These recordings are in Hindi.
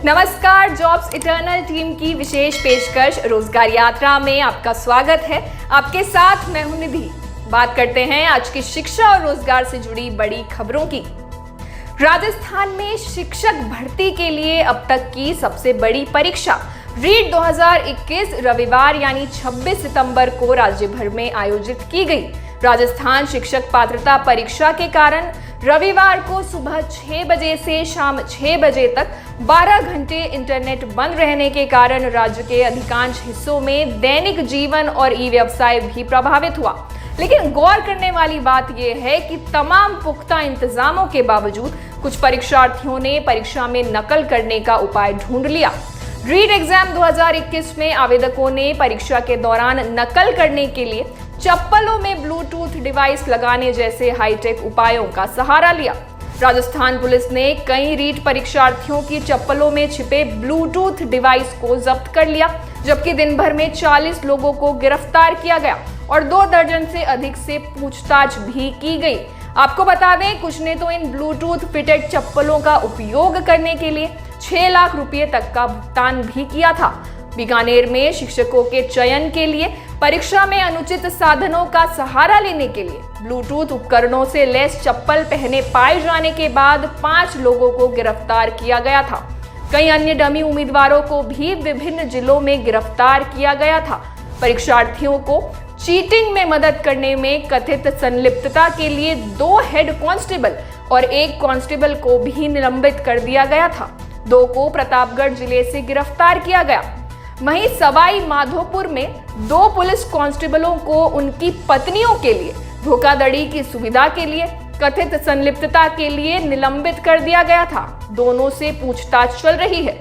नमस्कार, जॉब्स इटर्नल टीम की विशेष पेशकश रोजगार यात्रा में आपका स्वागत है। आपके साथ मैं हूं निधि। बात करते हैं आज की शिक्षा और रोजगार से जुड़ी बड़ी खबरों की। राजस्थान में शिक्षक भर्ती के लिए अब तक की सबसे बड़ी परीक्षा रीट 2021 रविवार यानी 26 सितंबर को राज्य भर में आयोजित की गई। राजस्थान शिक्षक पात्रता परीक्षा के कारण रविवार को सुबह 6 बजे से शाम 6 बजे तक 12 घंटे इंटरनेट बंद रहने के कारण राज्य के अधिकांश हिस्सों में दैनिक जीवन और ई व्यवसाय भी प्रभावित हुआ। लेकिन गौर करने वाली बात यह है कि तमाम पुख्ता इंतजामों के बावजूद कुछ परीक्षार्थियों ने परीक्षा में नकल करने का उपाय ढूंढ लिया। रीट एग्जाम 2021 में आवेदकों ने परीक्षा के दौरान नकल करने के लिए चप्पलों में ब्लूटूथ डिवाइस लगाने जैसे हाईटेक उपायों का सहारा लिया। राजस्थान पुलिस ने कई रीट परीक्षार्थियों की चप्पलों में छिपे ब्लूटूथ डिवाइस को जब्त कर लिया, जबकि दिन भर में 40 लोगों को गिरफ्तार किया गया और 2 दर्जन से अधिक से पूछताछ भी की गई। आपको बता दें, कुछ ने तो इन ब्लूटूथ फिटेड चप्पलों का उपयोग करने के लिए 6 लाख रुपए तक का भुगतान भी किया था। बीकानेर में शिक्षकों के चयन के लिए परीक्षा में अनुचित साधनों का सहारा लेने के लिए ब्लूटूथ उपकरणों से लैस चप्पल पहने पाए जाने के बाद 5 लोगों को गिरफ्तार किया गया था। कई अन्य डमी उम्मीदवारों को भी विभिन्न जिलों में गिरफ्तार किया गया था। परीक्षार्थियों को चीटिंग में मदद करने में कथित संलिप्तता के लिए 2 हेड कांस्टेबल और 1 कांस्टेबल को भी निलंबित कर दिया गया था। 2 को प्रतापगढ़ जिले से गिरफ्तार किया गया। वहीं सवाई माधोपुर में 2 पुलिस कांस्टेबलों को उनकी पत्नियों के लिए धोखाधड़ी की सुविधा के लिए कथित संलिप्तता के लिए निलंबित कर दिया गया था। दोनों से पूछताछ चल रही है।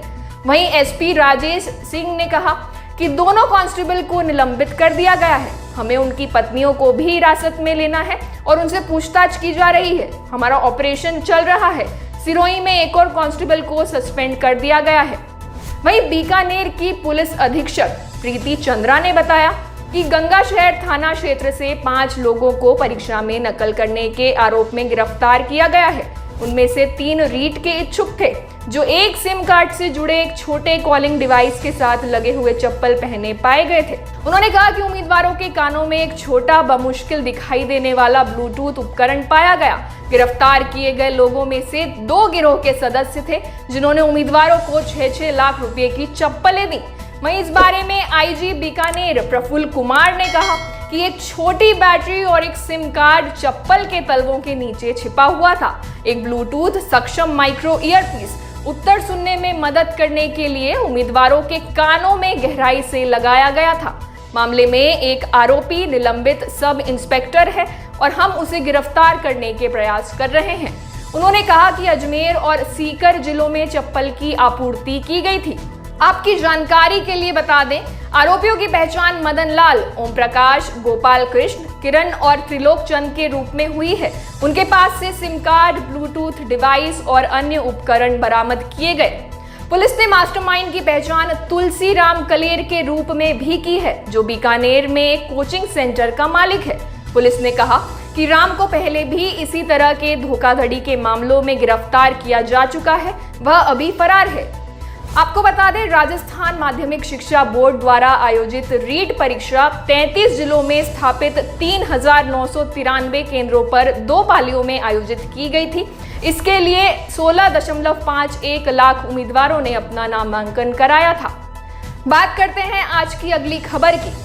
वहीं एसपी राजेश सिंह ने कहा कि दोनों कांस्टेबल को निलंबित कर दिया गया है। हमें उनकी पत्नियों को भी हिरासत में लेना है और उनसे पूछताछ की जा रही है। हमारा ऑपरेशन चल रहा है। सिरोही में एक और कांस्टेबल को सस्पेंड कर दिया गया है। वहीं बीकानेर की पुलिस अधीक्षक प्रीति चंद्रा ने बताया कि गंगाशहर थाना क्षेत्र से 5 लोगों को परीक्षा में नकल करने के आरोप में गिरफ्तार किया गया है। उनमें से 3 रीट के इच्छुक थे, जो एक सिम कार्ड से जुड़े एक छोटे कॉलिंग डिवाइस के साथ लगे हुए चप्पल पहने पाए गए थे। उन्होंने कहा कि उम्मीदवारों के कानों में एक छोटा बमुश्किल दिखाई देने वाला ब्लूटूथ उपकरण पाया गया। गिरफ्तार किए गए लोगों में से 2 गिरोह के सदस्य थे, जिन्होंने उम्मीदवारों को 6-6 लाख रुपए की चप्पलें दी। वहीं इस बारे में आईजी बीकानेर प्रफुल्ल कुमार ने कहा कि एक छोटी बैटरी और एक सिम कार्ड चप्पल के तलवों के नीचे छिपा हुआ था। एक ब्लूटूथ सक्षम माइक्रो ईयरपीस उत्तर सुनने में मदद करने के लिए उम्मीदवारों के कानों में गहराई से लगाया गया था। मामले में एक आरोपी निलंबित सब इंस्पेक्टर है और हम उसे गिरफ्तार करने के प्रयास कर रहे हैं। उन्होंने कहा कि अजमेर और सीकर जिलों में चप्पल की आपूर्ति की गई थी। आपकी जानकारी के लिए बता दें, आरोपियों की पहचान मदन लाल, ओम प्रकाश, गोपाल कृष्ण, किरण और त्रिलोक चंद के रूप में हुई है। उनके पास से सिम कार्ड, ब्लूटूथ डिवाइस और अन्य उपकरण बरामद किए गए। पुलिस ने मास्टरमाइंड की पहचान तुलसी राम कलेर के रूप में भी की है, जो बीकानेर में एक कोचिंग सेंटर का मालिक है। पुलिस ने कहा कि राम को पहले भी इसी तरह के धोखाधड़ी के मामलों में गिरफ्तार किया जा चुका है। वह अभी फरार है। आपको बता दें, राजस्थान माध्यमिक शिक्षा बोर्ड द्वारा आयोजित रीट परीक्षा 33 जिलों में स्थापित 3,993 केंद्रों पर 2 पालियों में आयोजित की गई थी। इसके लिए 16.51 लाख उम्मीदवारों ने अपना नामांकन कराया था। बात करते हैं आज की अगली खबर की।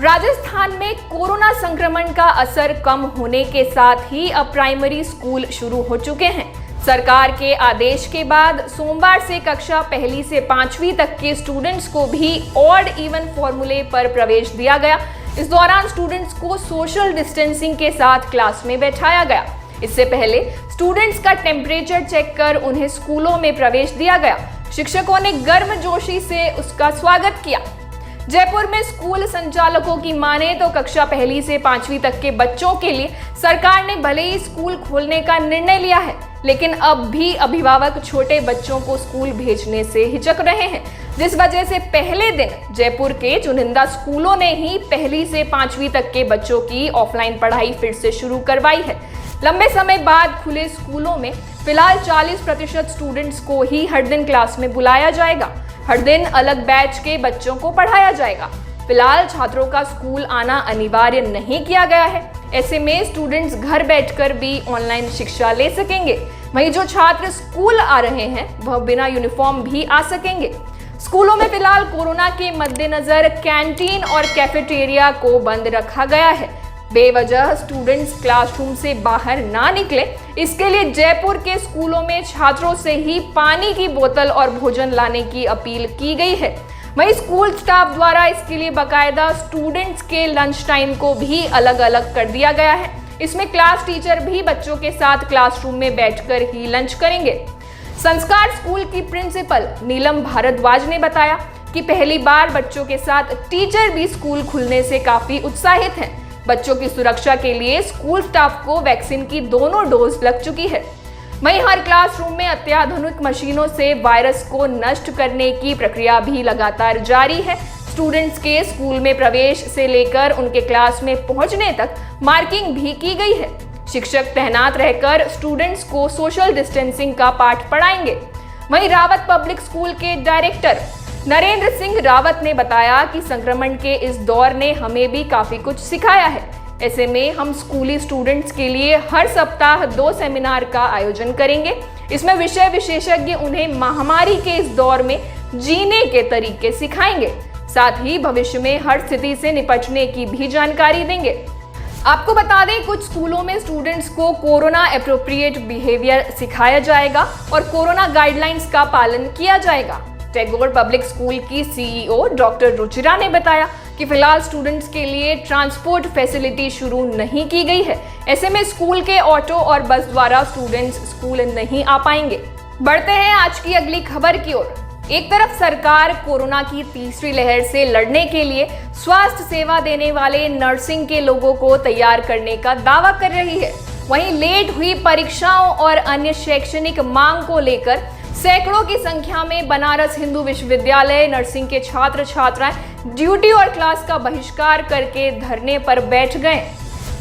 राजस्थान में कोरोना संक्रमण का असर कम होने के साथ ही अब प्राइमरी स्कूल शुरू हो चुके हैं। सरकार के आदेश के बाद सोमवार से कक्षा 1 से 5वीं तक के स्टूडेंट्स को भी ऑड इवन फॉर्मूले पर प्रवेश दिया गया। इस दौरान स्टूडेंट्स को सोशल डिस्टेंसिंग के साथ क्लास में बैठाया गया। इससे पहले स्टूडेंट्स का टेम्परेचर चेक कर उन्हें स्कूलों में प्रवेश दिया गया। शिक्षकों ने गर्मजोशी से उसका स्वागत किया। जयपुर में स्कूल संचालकों की माने तो कक्षा 1 से 5वीं तक के बच्चों के लिए सरकार ने भले ही स्कूल खोलने का निर्णय लिया है, लेकिन अब भी अभिभावक छोटे बच्चों को स्कूल भेजने से हिचक रहे हैं, जिस वजह से पहले दिन जयपुर के चुनिंदा स्कूलों ने ही 1 से 5वीं तक के बच्चों की ऑफलाइन पढ़ाई फिर से शुरू करवाई है। लंबे समय बाद खुले स्कूलों में फिलहाल 40% स्टूडेंट्स को ही हर दिन क्लास में बुलाया जाएगा। हर दिन अलग बैच के बच्चों को पढ़ाया जाएगा। फिलहाल छात्रों का स्कूल आना अनिवार्य नहीं किया गया है। ऐसे में स्टूडेंट्स घर बैठकर भी ऑनलाइन शिक्षा ले सकेंगे। वहीं जो छात्र स्कूल आ रहे हैं वह बिना यूनिफॉर्म भी आ सकेंगे। स्कूलों में फिलहाल कोरोना के मद्देनजर कैंटीन और कैफेटेरिया को बंद रखा गया है। बेवजह स्टूडेंट्स क्लासरूम से बाहर ना निकले, इसके लिए जयपुर के स्कूलों में छात्रों से ही पानी की बोतल और भोजन लाने की अपील की गई है। वहीं स्कूल स्टाफ द्वारा इसके लिए बाकायदा स्टूडेंट्स के लंच टाइम को भी अलग अलग कर दिया गया है। इसमें क्लास टीचर भी बच्चों के साथ क्लासरूम में बैठकर ही लंच करेंगे। संस्कार स्कूल की प्रिंसिपल नीलम भारद्वाज ने बताया कि पहली बार बच्चों के साथ टीचर भी स्कूल खुलने से काफी उत्साहित हैं। बच्चों की सुरक्षा के लिए स्कूल स्टाफ को वैक्सीन की दोनों डोज लग चुकी है। वहीं हर क्लासरूम में अत्याधुनिक मशीनों से वायरस को नष्ट करने की प्रक्रिया भी लगातार जारी है। स्टूडेंट्स के स्कूल में प्रवेश से लेकर उनके क्लास में पहुंचने तक मार्किंग भी की गई है। शिक्षक तैनात रहकर स्टूडेंट्स को सोशल डिस्टेंसिंग का पाठ पढ़ाएंगे। वहीं रावत पब्लिक स्कूल के डायरेक्टर नरेंद्र सिंह रावत ने बताया कि संक्रमण के इस दौर ने हमें भी काफी कुछ सिखाया है। ऐसे में हम स्कूली स्टूडेंट्स के लिए हर सप्ताह 2 सेमिनार का आयोजन करेंगे। इसमें विषय विशेषज्ञ उन्हें महामारी के इस दौर में जीने के तरीके सिखाएंगे। साथ ही भविष्य में हर स्थिति से निपटने की भी जानकारी देंगे। आपको बता दें, कुछ स्कूलों में स्टूडेंट्स को कोरोना एप्रोप्रिएट बिहेवियर सिखाया जाएगा और कोरोना गाइडलाइंस का पालन किया जाएगा। टैगोर पब्लिक स्कूल की सीईओ डॉक्टर रुचिरा ने बताया कि फिलहाल स्टूडेंट्स के लिए ट्रांसपोर्ट फैसिलिटी शुरू नहीं की गई है। ऐसे में स्कूल के ऑटो और बस द्वारा स्टूडेंट्स स्कूल नहीं आ पाएंगे। बढ़ते हैं आज की अगली खबर की ओर। एक तरफ सरकार कोरोना की तीसरी लहर से लड़ने के लिए स्वास्थ्य सेवा देने वाले नर्सिंग के लोगों को तैयार करने का दावा कर रही है, वहीं लेट हुई परीक्षाओं और अन्य शैक्षणिक मांग को लेकर सैकड़ों की संख्या में बनारस हिंदू विश्वविद्यालय नर्सिंग के छात्र छात्राएं ड्यूटी और क्लास का बहिष्कार करके धरने पर बैठ गए।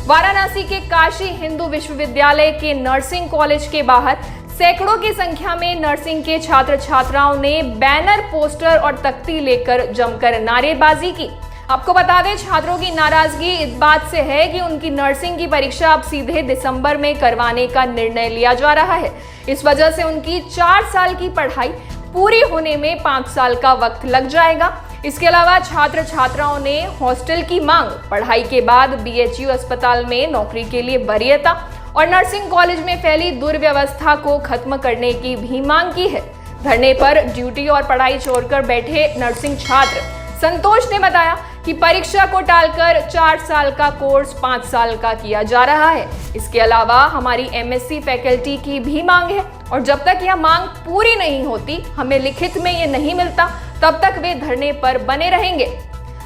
वाराणसी के काशी हिंदू विश्वविद्यालय के नर्सिंग कॉलेज के बाहर सैकड़ों की संख्या में नर्सिंग के छात्र छात्राओं ने बैनर, पोस्टर और तख्ती लेकर जमकर नारेबाजी की। आपको बता दें, छात्रों की नाराजगी इस बात से है कि उनकी नर्सिंग की परीक्षा अब सीधे दिसंबर में करवाने का निर्णय लिया जा रहा है। इस वजह से उनकी 4 साल की पढ़ाई पूरी होने में 5 साल का वक्त लग जाएगा। इसके अलावा छात्र छात्राओं ने हॉस्टल की मांग, पढ़ाई के बाद बीएचयू अस्पताल में नौकरी के लिए वरीयता और नर्सिंग कॉलेज में फैली दुर्व्यवस्था को खत्म करने की भी मांग की है। धरने पर ड्यूटी और पढ़ाई छोड़कर बैठे नर्सिंग छात्र संतोष ने बताया कि परीक्षा को टालकर 4 साल का कोर्स 5 साल का किया जा रहा है। इसके अलावा हमारी एमएससी फैकल्टी की भी मांग है और जब तक यह मांग पूरी नहीं होती, हमें लिखित में ये नहीं मिलता, तब तक वे धरने पर बने रहेंगे।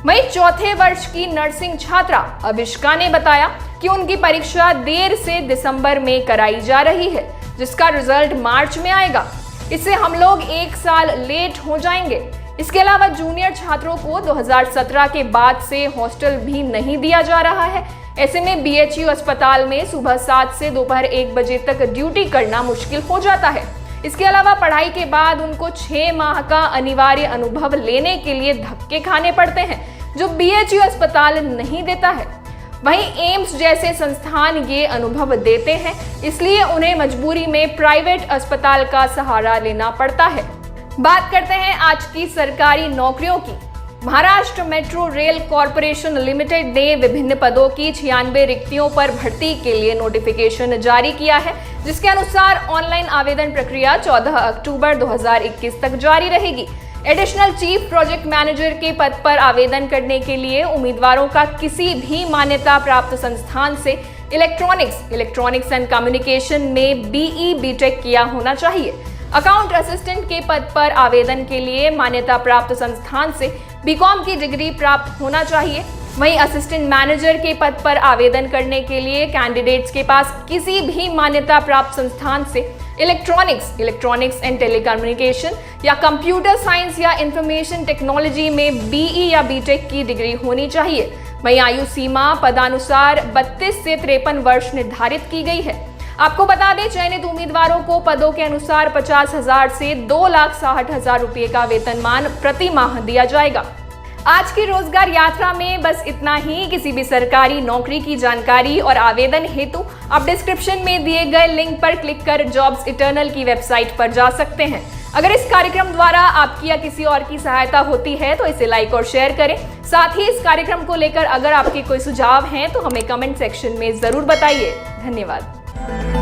वहीं चौथे वर्ष की नर्सिंग छात्रा अभिष्का ने बताया कि उनकी परीक्षा देर से दिसंबर में कराई जा रही है, जिसका रिजल्ट मार्च में आएगा। इससे हम लोग 1 साल लेट हो जाएंगे। इसके अलावा जूनियर छात्रों को 2017 के बाद से हॉस्टल भी नहीं दिया जा रहा है। ऐसे में बीएचयू अस्पताल में सुबह 7 से दोपहर 1 बजे तक ड्यूटी करना मुश्किल हो जाता है। इसके अलावा पढ़ाई के बाद उनको 6 माह का अनिवार्य अनुभव लेने के लिए धक्के खाने पड़ते हैं, जो बीएचयू अस्पताल नहीं देता है। वहीं एम्स जैसे संस्थान ये अनुभव देते हैं, इसलिए उन्हें मजबूरी में प्राइवेट अस्पताल का सहारा लेना पड़ता है। बात करते हैं आज की सरकारी नौकरियों की। Maharashtra metro rail corporation limited ने विभिन्न पदों की 96 रिक्तियों पर भर्ती के लिए नोटिफिकेशन जारी किया है, जिसके अनुसार ऑनलाइन आवेदन प्रक्रिया 14 अक्टूबर 2021 तक जारी रहेगी। एडिशनल चीफ प्रोजेक्ट मैनेजर के पद पर आवेदन करने के लिए उम्मीदवारों का किसी भी मान्यता प्राप्त संस्थान से इलेक्ट्रॉनिक्स एंड कम्युनिकेशन में बीई बीटेक किया होना चाहिए। अकाउंट असिस्टेंट के पद पर आवेदन के लिए मान्यता प्राप्त संस्थान से बीकॉम की डिग्री प्राप्त होना चाहिए। वहीं असिस्टेंट मैनेजर के पद पर आवेदन करने के लिए कैंडिडेट्स के पास किसी भी मान्यता प्राप्त संस्थान से इलेक्ट्रॉनिक्स एंड टेलीकम्युनिकेशन या कंप्यूटर साइंस या इंफॉर्मेशन टेक्नोलॉजी में बीई या बीटेक की डिग्री होनी चाहिए। वहीं आयु सीमा पदानुसार 32 से 53 वर्ष निर्धारित की गई है। आपको बता दें, चयनित उम्मीदवारों को पदों के अनुसार 50,000 से 2,60,000 रुपए का वेतनमान प्रति माह दिया जाएगा। आज की रोजगार यात्रा में बस इतना ही। किसी भी सरकारी नौकरी की जानकारी और आवेदन हेतु आप डिस्क्रिप्शन में दिए गए लिंक पर क्लिक कर जॉब्स इटर्नल की वेबसाइट पर जा सकते हैं। अगर इस कार्यक्रम द्वारा आपकी या किसी और की सहायता होती है तो इसे लाइक और शेयर करें। साथ ही इस कार्यक्रम को लेकर अगर आपके कोई सुझाव हैं तो हमें कमेंट सेक्शन में जरूर बताइए। धन्यवाद।